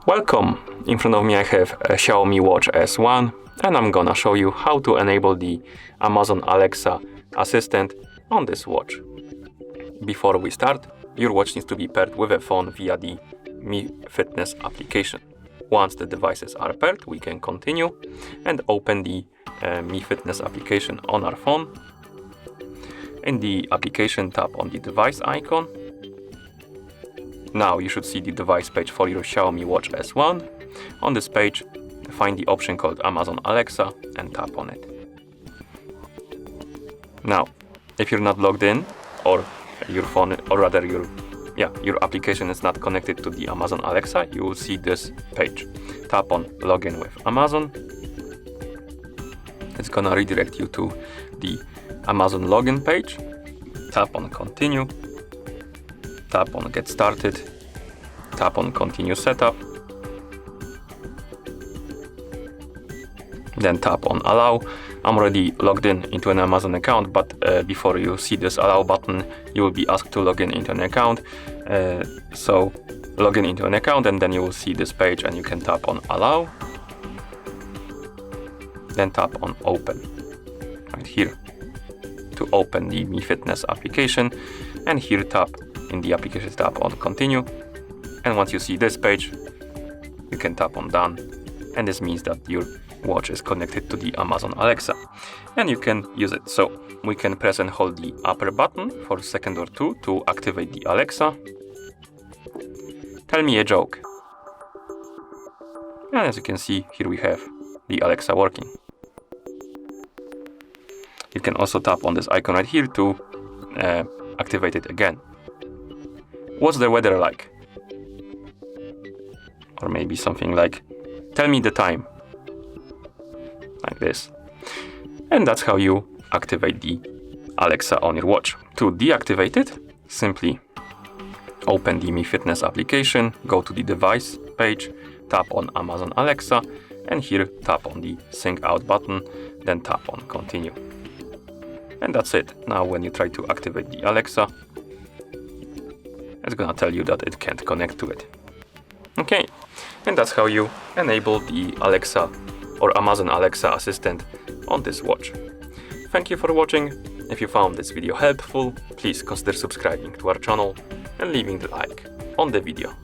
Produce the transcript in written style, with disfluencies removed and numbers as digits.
Welcome! In front of me I have a Xiaomi Watch S1 and I'm gonna show you how to enable the Amazon Alexa assistant on this watch. Before we start, your watch needs to be paired with a phone via the Mi Fitness application. Once the devices are paired, we can continue and open the Mi Fitness application on our phone. In the application, tap on the device icon. Now you should see the device page for your Xiaomi Watch S1. On this page, find the option called Amazon Alexa and tap on it. Now, if you're not logged in, or your phone, or rather your application is not connected to the Amazon Alexa, you will see this page. Tap on Login with Amazon. It's gonna redirect you to the Amazon login page. Tap on Continue. Tap on Get Started. Tap on Continue Setup. Then tap on Allow. I'm already logged in into an Amazon account, but before you see this Allow button, you will be asked to log in into an account. So log in into an account and then you will see this page and you can tap on Allow. Then tap on Open, right here, to open the Mi Fitness application. And here tap in the application tab on Continue. And once you see this page, you can tap on Done. And this means that your watch is connected to the Amazon Alexa and you can use it. So we can press and hold the upper button for a second or two to activate the Alexa. Tell me a joke. And as you can see, here we have the Alexa working. You can also tap on this icon right here to activate it again. What's the weather like? Or maybe something like, tell me the time. Like this. And that's how you activate the Alexa on your watch. To deactivate it, simply open the Mi Fitness application, go to the device page, tap on Amazon Alexa, and here tap on the Sync Out button, then tap on Continue. And that's it. Now when you try to activate the Alexa, it's gonna tell you that it can't connect to it. Okay, and that's how you enable the Alexa or Amazon Alexa assistant on this watch. Thank you for watching. If you found this video helpful, please consider subscribing to our channel and leaving the like on the video.